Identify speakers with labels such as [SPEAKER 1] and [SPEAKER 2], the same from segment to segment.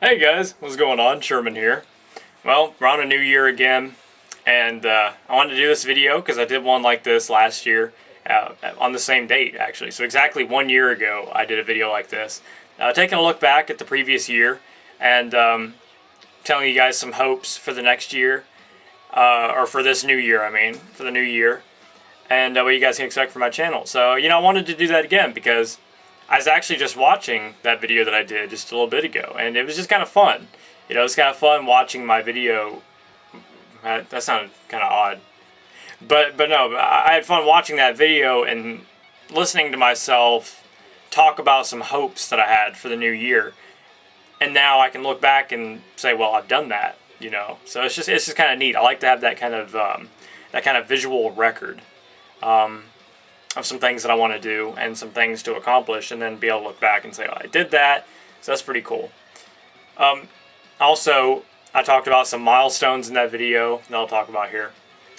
[SPEAKER 1] Hey guys, what's going on? Sherman here. Well, we're on a new year again, and I wanted to do this video because I did one like this last year on the same date, actually. So exactly 1 year ago, I did a video like this, taking a look back at the previous year and telling you guys some hopes for the next year, or for this new year, for the new year, and what you guys can expect from my channel. So, I wanted to do that again because I was actually just watching that video that I did just a little bit ago, and it was just kind of fun. It's kind of fun watching my video. That sounded kind of odd. But no, I had fun watching that video and listening to myself talk about some hopes that I had for the new year. And now I can look back and say, well, I've done that, So it's just kind of neat. I like to have that kind of visual record. Of some things that I want to do and some things to accomplish, and then be able to look back and say, oh, I did that, so that's pretty cool. Also, I talked about some milestones in that video that I'll talk about here.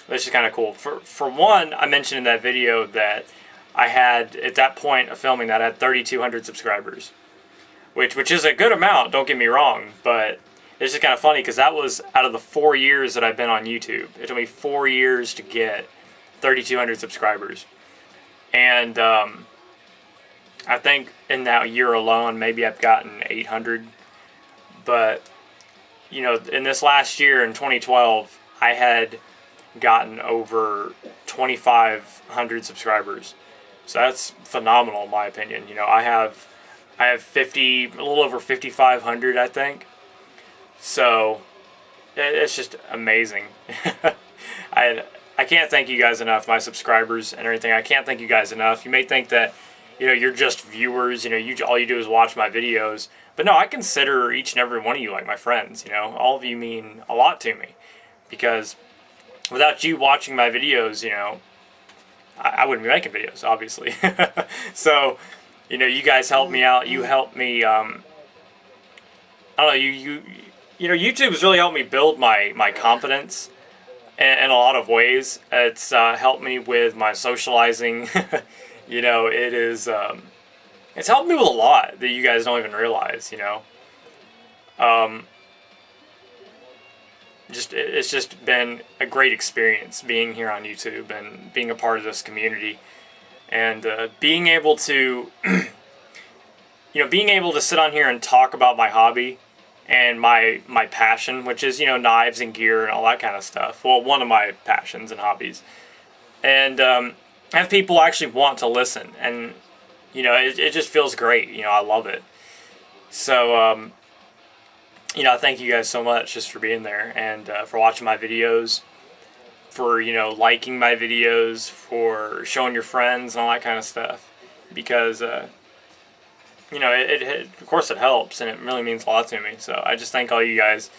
[SPEAKER 1] This is kind of cool. For one, I mentioned in that video that I had, at that point of filming that, I had 3,200 subscribers, which is a good amount, don't get me wrong, but it's just kind of funny because that was out of the 4 years that I've been on YouTube. It took me 4 years to get 3,200 subscribers. And I think in that year alone, maybe I've gotten 800. But, in this last year, in 2012, I had gotten over 2,500 subscribers. So that's phenomenal, in my opinion. I have 50, a little over 5,500, I think. So it's just amazing. I can't thank you guys enough, my subscribers and everything. I can't thank you guys enough. You may think that, you're just viewers, all you do is watch my videos. But no, I consider each and every one of you like my friends, All of you mean a lot to me. Because without you watching my videos, I wouldn't be making videos, obviously. So, you guys help me out. You help me, I don't know, YouTube has really helped me build my confidence in a lot of ways. It's helped me with my socializing. It is, it's helped me with a lot that you guys don't even realize, It's just been a great experience being here on YouTube and being a part of this community. And being able to, being able to sit on here and talk about my hobby and my passion, which is, knives and gear and all that kind of stuff. Well, one of my passions and hobbies. And have people actually want to listen. And, it just feels great. I love it. So, I thank you guys so much just for being there and for watching my videos, for, liking my videos, for showing your friends and all that kind of stuff. Because, of course it helps, and it really means a lot to me. So I just thank all you guys.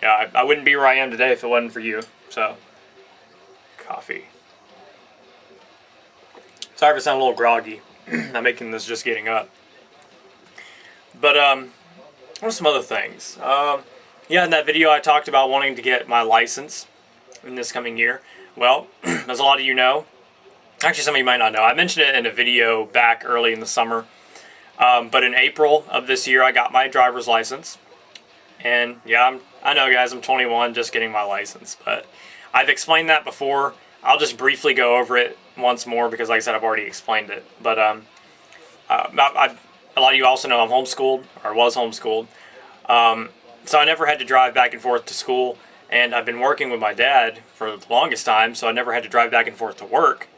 [SPEAKER 1] I wouldn't be where I am today if it wasn't for you. So, coffee. Sorry if I sound a little groggy. I'm making this just getting up. But, what are some other things? In that video I talked about wanting to get my license in this coming year. Well, as a lot of you know, actually some of you might not know, I mentioned it in a video back early in the summer. But in April of this year, I got my driver's license. And yeah, I know guys, I'm 21, just getting my license. But I've explained that before. I'll just briefly go over it once more because like I said, I've already explained it. But a lot of you also know I'm homeschooled, or was homeschooled. So I never had to drive back and forth to school. And I've been working with my dad for the longest time, so I never had to drive back and forth to work.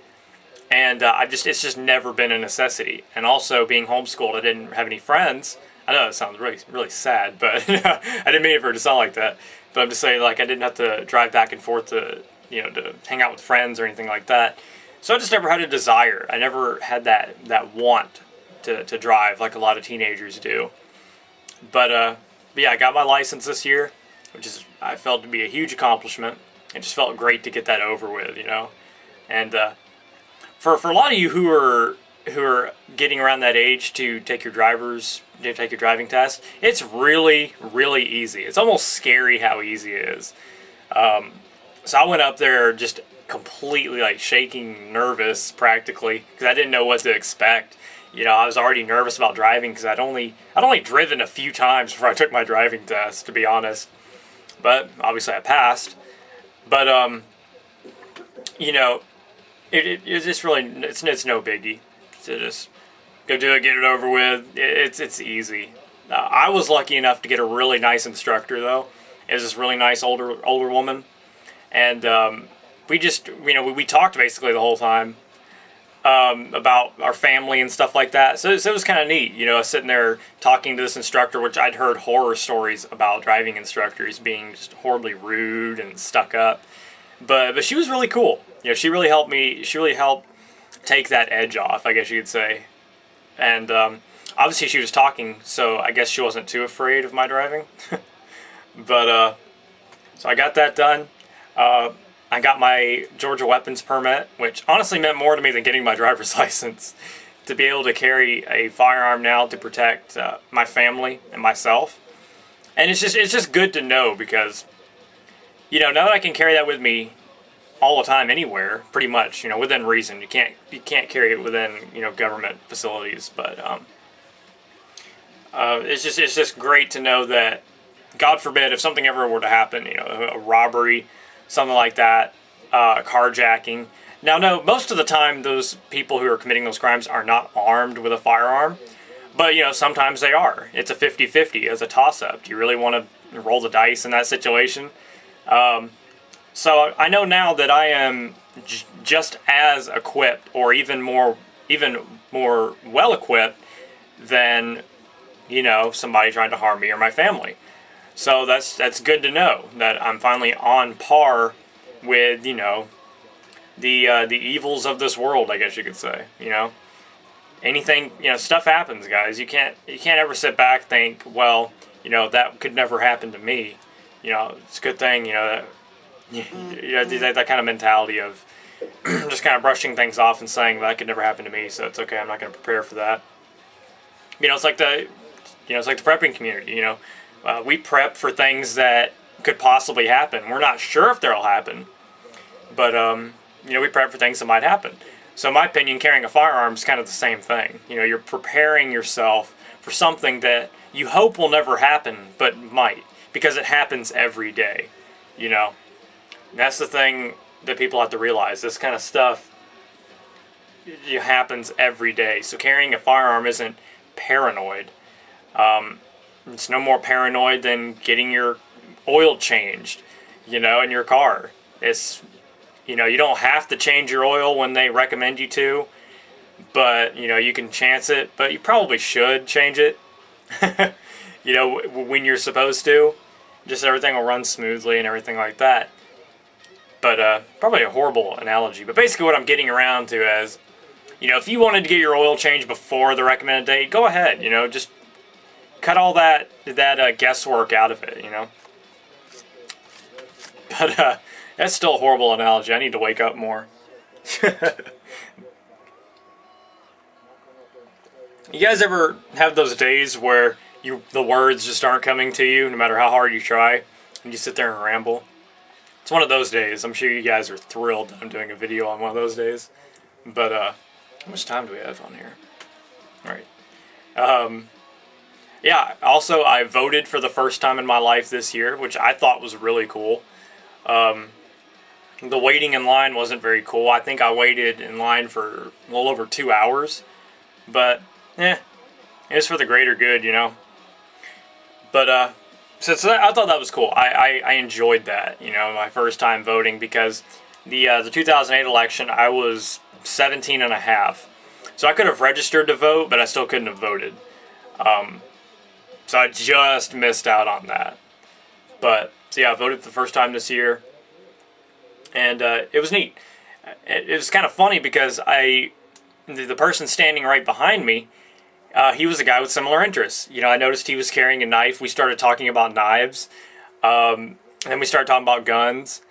[SPEAKER 1] And it's just never been a necessity. And also, being homeschooled, I didn't have any friends. I know that sounds really, really sad, but I didn't mean for it to sound like that. But I'm just saying, I didn't have to drive back and forth to, to hang out with friends or anything like that. So I just never had a desire. I never had that want to drive like a lot of teenagers do. But yeah, I got my license this year, which I felt to be a huge accomplishment. It just felt great to get that over with, And For a lot of you who are getting around that age to take your driving test, it's really, really easy. It's almost scary how easy it is. So I went up there just completely shaking, nervous practically, because I didn't know what to expect. You know, I was already nervous about driving because I'd only driven a few times before I took my driving test, to be honest. But obviously I passed. But you know, it's just really it's no biggie. So just go do it, get it over with. It's easy. I was lucky enough to get a really nice instructor though. It was this really nice older woman, and we just we talked basically the whole time. About our family and stuff like that. So it was kind of neat, you know, sitting there talking to this instructor, which I'd heard horror stories about driving instructors being just horribly rude and stuck up. But she was really cool. You know, she really helped me. She really helped take that edge off, I guess you could say. And obviously she was talking, so I guess she wasn't too afraid of my driving. But so I got that done. I got my Georgia weapons permit, which honestly meant more to me than getting my driver's license, to be able to carry a firearm now to protect my family and myself. And it's just good to know because, you know, now that I can carry that with me all the time anywhere, pretty much, you know, within reason. You can't carry it within, you know, government facilities, but it's just great to know that, God forbid, if something ever were to happen, you know, a robbery, something like that, carjacking. Now, no, most of the time those people who are committing those crimes are not armed with a firearm, but, you know, sometimes they are. It's a 50-50, it's a toss-up. Do you really want to roll the dice in that situation? So I know now that I am just as equipped, or even more well-equipped than, you know, somebody trying to harm me or my family. So that's good to know that I'm finally on par with, you know, the evils of this world, I guess you could say. You know, anything, you know, stuff happens, guys. You can't ever sit back and think, well, you know, that could never happen to me. You know, it's a good thing, you know, that kind of mentality of just kind of brushing things off and saying that could never happen to me, so it's okay. I'm not going to prepare for that. You know, it's like the prepping community. You know. We prep for things that could possibly happen. We're not sure if they'll happen, but you know, we prep for things that might happen. So in my opinion, carrying a firearm is kind of the same thing. You know, you're preparing yourself for something that you hope will never happen, but might, because it happens every day. You know, and that's the thing that people have to realize. This kind of stuff happens every day. So carrying a firearm isn't paranoid. It's no more paranoid than getting your oil changed, you know, in your car. It's, you know, you don't have to change your oil when they recommend you to, but, you know, you can chance it, but you probably should change it, you know, when you're supposed to. Just everything will run smoothly and everything like that. But probably a horrible analogy. But basically what I'm getting around to is, you know, if you wanted to get your oil changed before the recommended date, go ahead, you know, just cut all that guesswork out of it, you know. But that's still a horrible analogy. I need to wake up more. You guys ever have those days where the words just aren't coming to you, no matter how hard you try, and you sit there and ramble? It's one of those days. I'm sure you guys are thrilled that I'm doing a video on one of those days. But how much time do we have on here? All right. Yeah, also I voted for the first time in my life this year, which I thought was really cool. The waiting in line wasn't very cool. I think I waited in line for a little over 2 hours. But, it's for the greater good, you know. But, so I thought that was cool. I enjoyed that, you know, my first time voting, because the 2008 election, I was 17 and a half. So I could have registered to vote, but I still couldn't have voted. So I just missed out on that. But, so yeah, I voted for the first time this year. And it was neat. It was kind of funny because the person standing right behind me, he was a guy with similar interests. You know, I noticed he was carrying a knife. We started talking about knives. And then we started talking about guns.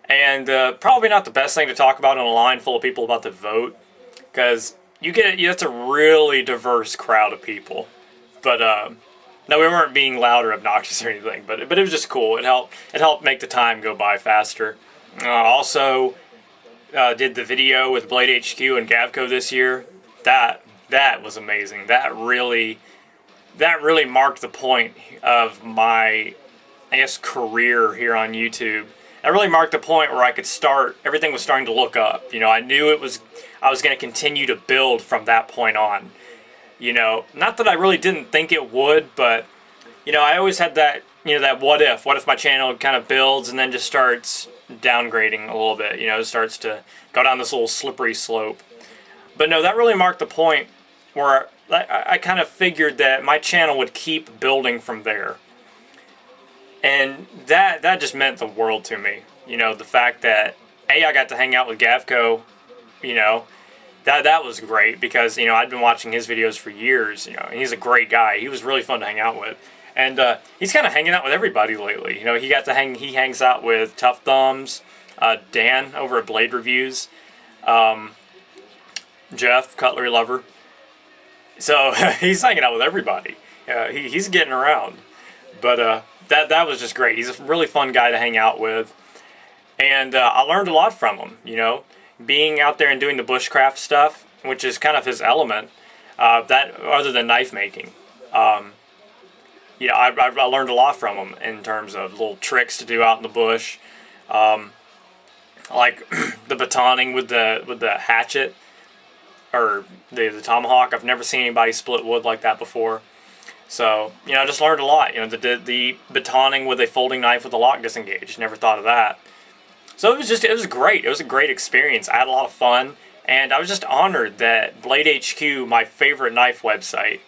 [SPEAKER 1] And probably not the best thing to talk about in a line full of people about the vote. Because that's a really diverse crowd of people. But, no, we weren't being loud or obnoxious or anything, but it was just cool. It helped make the time go by faster. Also, did the video with Blade HQ and Gavco this year. That That was amazing. That really marked the point of my, I guess, career here on YouTube. That really marked the point where I could start, everything was starting to look up. You know, I knew I was going to continue to build from that point on. You know, not that I really didn't think it would, but, you know, I always had that, you know, that what if my channel kind of builds and then just starts downgrading a little bit, you know, it starts to go down this little slippery slope. But no, that really marked the point where I kind of figured that my channel would keep building from there. And that just meant the world to me. You know, the fact that, I got to hang out with Gavco, you know, that was great because, you know, I'd been watching his videos for years, you know, and he's a great guy. He was really fun to hang out with. And he's kind of hanging out with everybody lately. You know, he hangs out with Tough Thumbs, Dan over at Blade Reviews, Jeff, Cutlery Lover. So he's hanging out with everybody. He's getting around. But that was just great. He's a really fun guy to hang out with. And I learned a lot from him, you know. Being out there and doing the bushcraft stuff, which is kind of his element, that other than knife making. You know, I learned a lot from him in terms of little tricks to do out in the bush. Like the batoning with the hatchet. Or the tomahawk. I've never seen anybody split wood like that before. So, you know, I just learned a lot. You know, the batoning with a folding knife with a lock disengaged. Never thought of that. So it was great. It was a great experience. I had a lot of fun. And I was just honored that Blade HQ, my favorite knife website,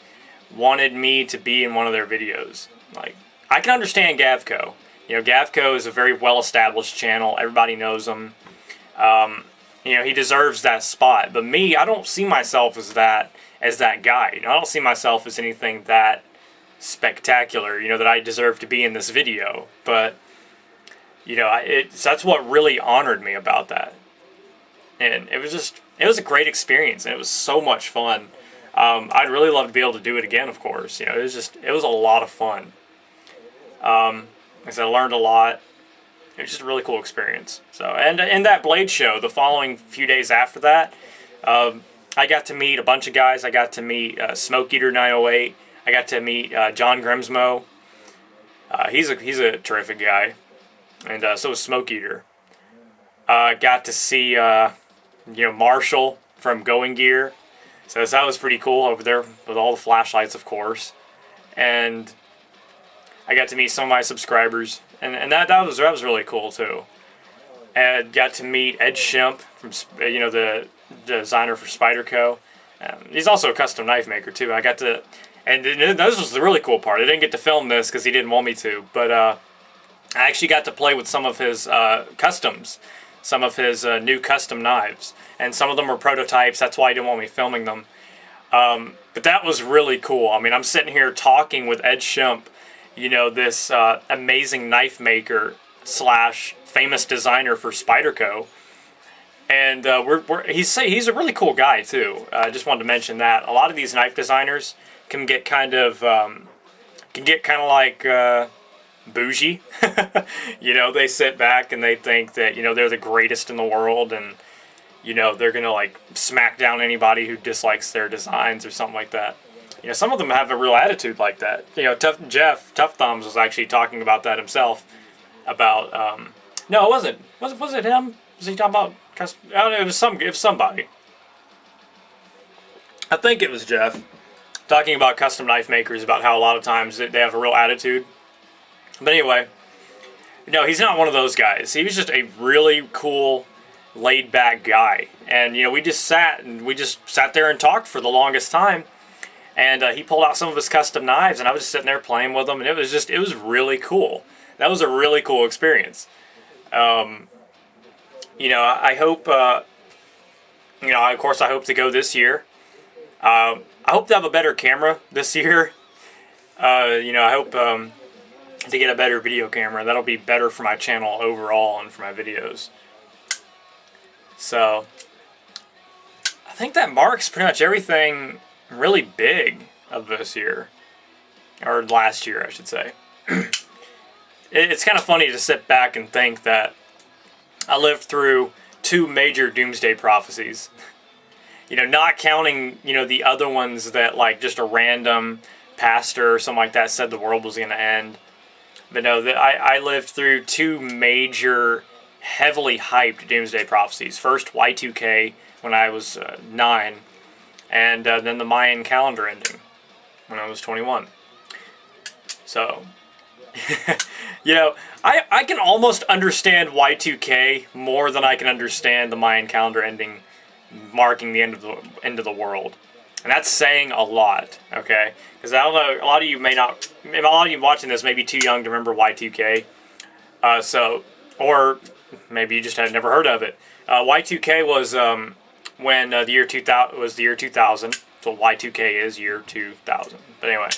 [SPEAKER 1] wanted me to be in one of their videos. Like, I can understand Gavco. You know, Gavco is a very well-established channel. Everybody knows him. You know, he deserves that spot. But me, I don't see myself as that guy. You know, I don't see myself as anything that spectacular, you know, that I deserve to be in this video. But, you know, that's what really honored me about that. And it was a great experience, and it was so much fun. I'd really love to be able to do it again, of course. You know, it was a lot of fun. Like I said, I learned a lot. It was just a really cool experience. So, and in that Blade show, the following few days after that, I got to meet a bunch of guys. I got to meet Smoke Eater 908. I got to meet John Grimsmo. He's a terrific guy, and so is Smoke Eater. Got to see you know, Marshall from Going Gear. So that was pretty cool over there with all the flashlights, of course. And I got to meet some of my subscribers. And that was really cool too. And got to meet Ed Shimp from, you know, the designer for Spyderco. He's also a custom knife maker too. I got to, and this was the really cool part. I didn't get to film this because he didn't want me to, but I actually got to play with some of his customs, some of his new custom knives, and some of them were prototypes. That's why he didn't want me filming them. But that was really cool. I mean, I'm sitting here talking with Ed Shimp, you know, this amazing knife maker slash famous designer for Spyderco. And he's a really cool guy too. I just wanted to mention that a lot of these knife designers can get kind of like bougie. You know, they sit back and they think that, you know, they're the greatest in the world, and, you know, they're gonna like smack down anybody who dislikes their designs or something like that. You know, some of them have a real attitude like that. You know, Tough Thumbs was actually talking about that himself. About no, it wasn't. Was it him? Was he talking about custom? I don't know. It was somebody. I think it was Jeff talking about custom knife makers, about how a lot of times they have a real attitude. But anyway, no, he's not one of those guys. He was just a really cool, laid-back guy, and you know, we just sat there and talked for the longest time. And he pulled out some of his custom knives, and I was just sitting there playing with them, and it was really cool. That was a really cool experience. You know, I hope, you know, of course I hope to go this year. I hope to have a better camera this year. You know, I hope to get a better video camera. That'll be better for my channel overall and for my videos. So, I think that marks pretty much everything really big of this year, or last year I should say. It's kind of funny to sit back and think that I lived through 2 major Doomsday prophecies. Not counting, the other ones that like just a random pastor or something like that said the world was going to end. But no, I lived through two major, heavily hyped Doomsday prophecies. First, Y2K when I was 9, and then the Mayan calendar ending when I was 21. So, I can almost understand Y2K more than I can understand the Mayan calendar ending, marking the end of the world. And that's saying a lot, okay? Because I don't know, a lot of you may not, a lot of you watching this may be too young to remember Y2K. Or maybe you just had never heard of it. Y2K was when the year 2000 was the year 2000. So Y2K is year 2000. But anyway,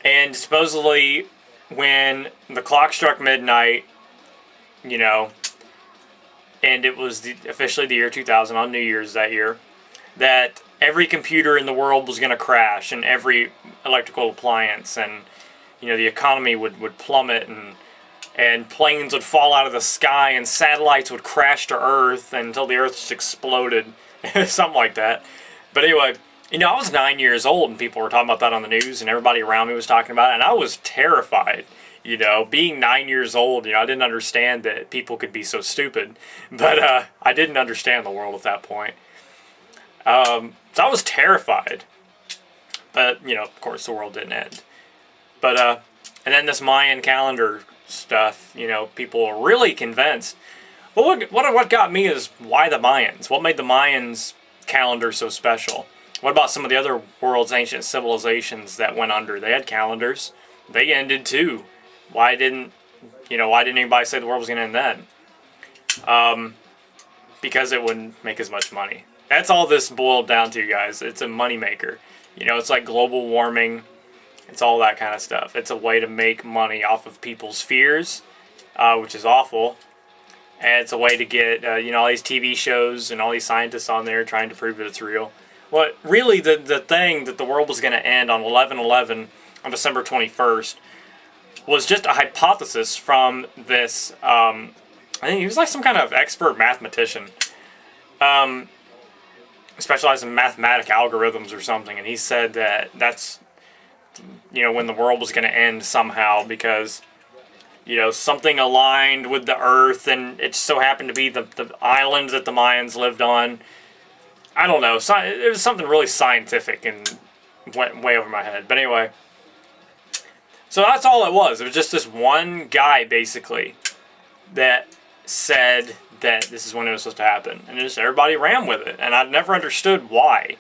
[SPEAKER 1] and supposedly when the clock struck midnight, and it was officially the year 2000 on New Year's that year, that every computer in the world was going to crash, and every electrical appliance, and the economy would plummet, and planes would fall out of the sky, and satellites would crash to Earth until the Earth just exploded, something like that. But anyway, I was 9 years old, and people were talking about that on the news, and everybody around me was talking about it, and I was terrified. Being 9 years old, I didn't understand that people could be so stupid, but I didn't understand the world at that point. So I was terrified, but, of course the world didn't end. But, and then this Mayan calendar stuff, people were really convinced. But what got me is, why the Mayans? What made the Mayans calendar so special? What about some of the other world's ancient civilizations that went under? They had calendars. They ended too. Why didn't anybody say the world was going to end then? Because it wouldn't make as much money. That's all this boiled down to, guys. It's a moneymaker. It's like global warming. It's all that kind of stuff. It's a way to make money off of people's fears, which is awful. And it's a way to get, all these TV shows and all these scientists on there trying to prove that it's real. Well, really, the thing that the world was going to end on 11/11, on December 21st, was just a hypothesis from this, I think he was like some kind of expert mathematician. Specialized in mathematic algorithms or something, and he said that's when the world was going to end somehow, because something aligned with the Earth, and it so happened to be the island that the Mayans lived on. I don't know, it was something really scientific and went way over my head. But anyway, so that's all it was. It was just this one guy basically that said that this is when it was supposed to happen, and just everybody ran with it, and I never understood why.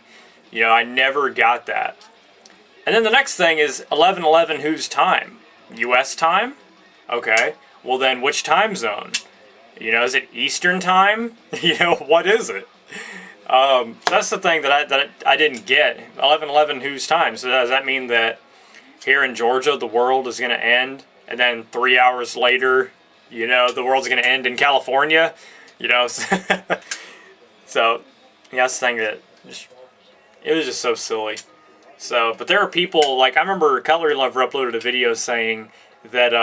[SPEAKER 1] I never got that. And then the next thing is 11/11. Whose time? U.S. time? Okay. Well then, which time zone? Is it Eastern time? What is it? That's the thing that I didn't get. 11/11. Whose time? So does that mean that here in Georgia the world is going to end, and then 3 hours later, the world's going to end in California, So, that's the thing that it was just so silly. So, but there are people, like, I remember Cutlery Lover uploaded a video saying that,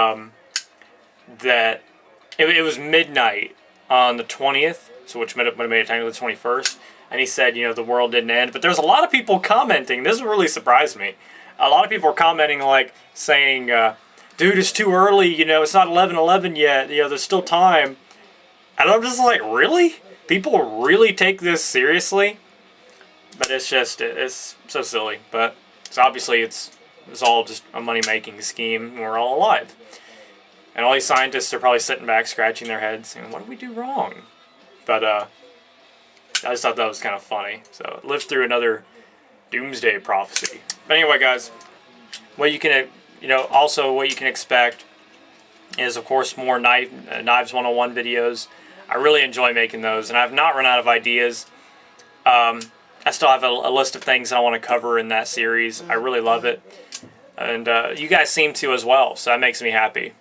[SPEAKER 1] that it was midnight on the 20th, so which would have made it technically the 21st, and he said, the world didn't end. But there's a lot of people commenting, this really surprised me. A lot of people are commenting, like, saying, dude, it's too early, it's not 11/11 yet, there's still time. And I'm just like, really? People really take this seriously? But it's so silly. But obviously it's all just a money-making scheme, and we're all alive. And all these scientists are probably sitting back, scratching their heads, saying, what did we do wrong? But I just thought that was kind of funny. So lived through another Doomsday prophecy. But anyway, guys, what you can, also what you can expect is, of course, more Knives 101 videos. I really enjoy making those, and I've not run out of ideas. I still have a list of things I want to cover in that series. I really love it. And you guys seem to as well, so that makes me happy.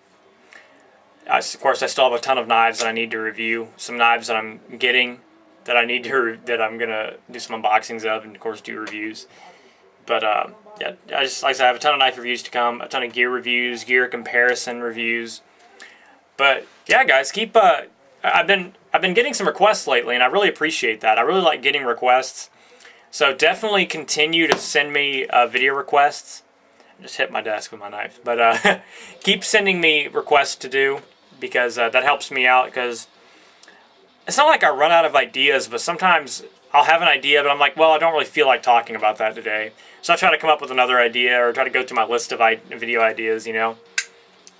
[SPEAKER 1] Of course, I still have a ton of knives that I need to review. Some knives that I'm getting that I'm going to do some unboxings of, and, of course, do reviews. But, yeah, like I said, I have a ton of knife reviews to come, a ton of gear reviews, gear comparison reviews. But, yeah, guys, keep... I've been I've been getting some requests lately, and I really appreciate that. I really like getting requests. So definitely continue to send me video requests. I just hit my desk with my knife. But keep sending me requests to do, because that helps me out. Because it's not like I run out of ideas, but sometimes I'll have an idea, but I'm like, well, I don't really feel like talking about that today. So I try to come up with another idea, or try to go to my list of video ideas, you know.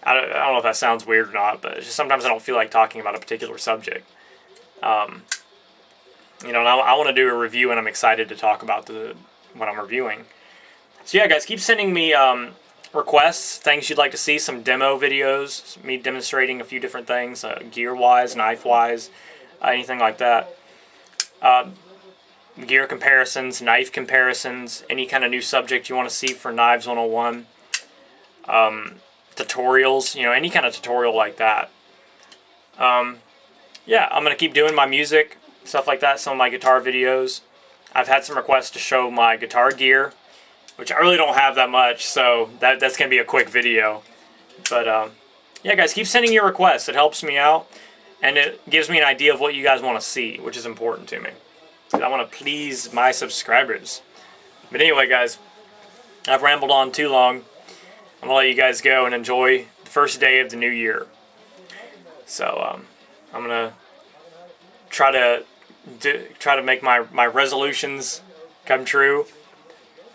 [SPEAKER 1] I don't know if that sounds weird or not, but it's just sometimes I don't feel like talking about a particular subject. You know, and I want to do a review, and I'm excited to talk about what I'm reviewing. So yeah, guys, keep sending me requests, things you'd like to see, some demo videos, me demonstrating a few different things, gear-wise, knife-wise, anything like that. Gear comparisons, knife comparisons, any kind of new subject you want to see for Knives 101. Tutorials, you know, any kind of tutorial like that. Yeah, I'm going to keep doing my music, stuff like that, some of my guitar videos. I've had some requests to show my guitar gear, which I really don't have that much, so that's going to be a quick video. But, yeah, guys, keep sending your requests. It helps me out, and it gives me an idea of what you guys want to see, which is important to me. I want to please my subscribers. But anyway, guys, I've rambled on too long. I'm going to let you guys go and enjoy the first day of the new year. So, I'm going to try to make my resolutions come true.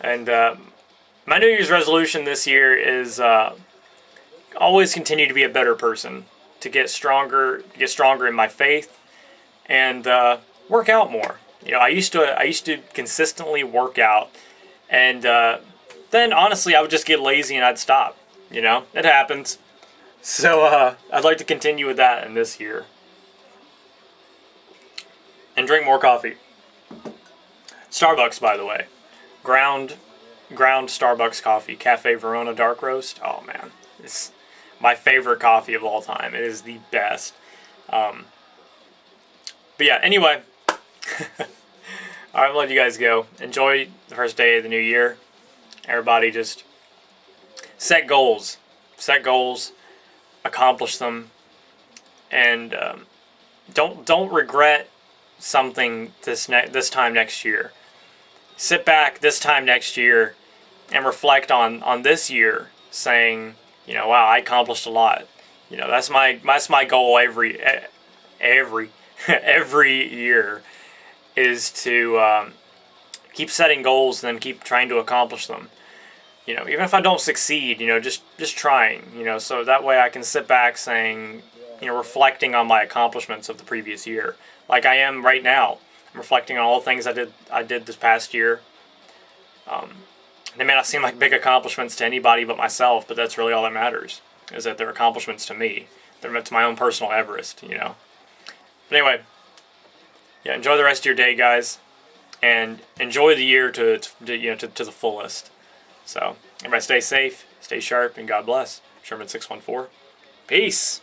[SPEAKER 1] And my New Year's resolution this year is always continue to be a better person, to get stronger in my faith, and work out more. You know, I used to consistently work out, and then honestly I would just get lazy and I'd stop. You know, it happens. So I'd like to continue with that in this year. And drink more coffee. Starbucks, by the way. Ground Starbucks coffee. Cafe Verona Dark Roast. Oh, man. It's my favorite coffee of all time. It is the best. But yeah, anyway. Alright, I'll let you guys go. Enjoy the first day of the new year. Everybody just set goals. Set goals. Accomplish them. And don't regret something this time next year. Sit back this time next year and reflect on this year, saying, you know, wow, I accomplished a lot. You know, that's my goal every year, is to keep setting goals and then keep trying to accomplish them. You know, even if I don't succeed, you know, just trying, you know, so that way I can sit back saying, you know, reflecting on my accomplishments of the previous year, like I am right now. I'm reflecting on all the things I did this past year. They may not seem like big accomplishments to anybody but myself, but that's really all that matters, is that they're accomplishments to me. They're to my own personal Everest, you know. But anyway, yeah, enjoy the rest of your day, guys, and enjoy the year to the fullest. So, everybody stay safe, stay sharp, and God bless. Sherman 614. Peace.